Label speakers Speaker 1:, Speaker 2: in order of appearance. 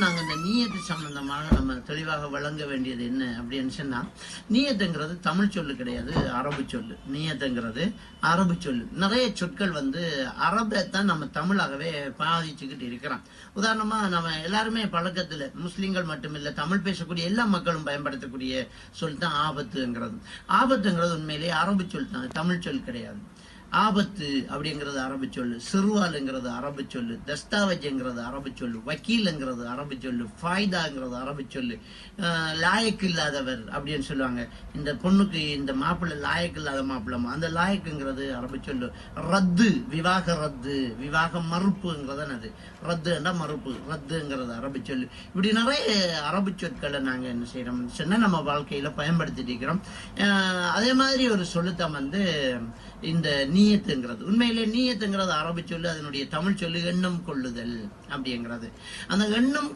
Speaker 1: நாங்கள் இந்த நீயத்து சம்பந்தமாக நம்ம தெளிவாக வழங்க வேண்டியது என்ன அப்படின்னு சொன்னால், நீயத்துங்கிறது தமிழ் சொல்லு கிடையாது, அரபு சொல்லு. நீயத்துங்கிறது அரபு சொல்லு. நிறைய சொற்கள் அரபை தான் நம்ம தமிழாகவே பாதிச்சுக்கிட்டு இருக்கிறோம். உதாரணமா நம்ம எல்லாருமே பழக்கத்துல முஸ்லிம்கள் மட்டுமில்லை, தமிழ் பேசக்கூடிய எல்லா மக்களும் பயன்படுத்தக்கூடிய சொல் தான் ஆபத்துங்கிறது. ஆபத்துங்கிறது உண்மையிலேயே அரபு சொல் தான், தமிழ் சொல் கிடையாது. ஆபத்து அப்படிங்கிறது அரபு சொல்லு, சிறுவாலுங்கிறது அரபு சொல்லு, தஸ்தாவேஜ்ங்கிறது அரபு சொல்லு, வக்கீலுங்கிறது அரபு சொல்லு, ஃபாய்தாங்கிறது அரபு சொல்லு, லாயக்கு இல்லாதவர் அப்படின்னு சொல்லுவாங்க. இந்த பொண்ணுக்கு இந்த மாப்பிள்ளை லாயக்கு இல்லாத மாப்பிள்ளமா, அந்த லாயக்குங்கிறது அரபு சொல்லு. ரத்து, விவாக ரத்து, விவாக மறுப்புங்கிறத அது ரத்துன்னா மறுப்பு, ரத்துங்கிறது அரபு சொல்லு. இப்படி நிறைய அரபு சொற்களை நாங்க என்ன செய்யறோம்னு சொன்னா நம்ம வாழ்க்கையில பயன்படுத்திட்டு இருக்கிறோம். அதே மாதிரி ஒரு சொல்லுத்தான் இந்த நீயத்துங்கிறது. உண்மையிலே நீயத்துங்கிறது அரபு சொல்லு, அதனுடைய தமிழ் சொல்லு எண்ணம் கொள்ளுதல் அப்படிங்கிறது. அந்த எண்ணம்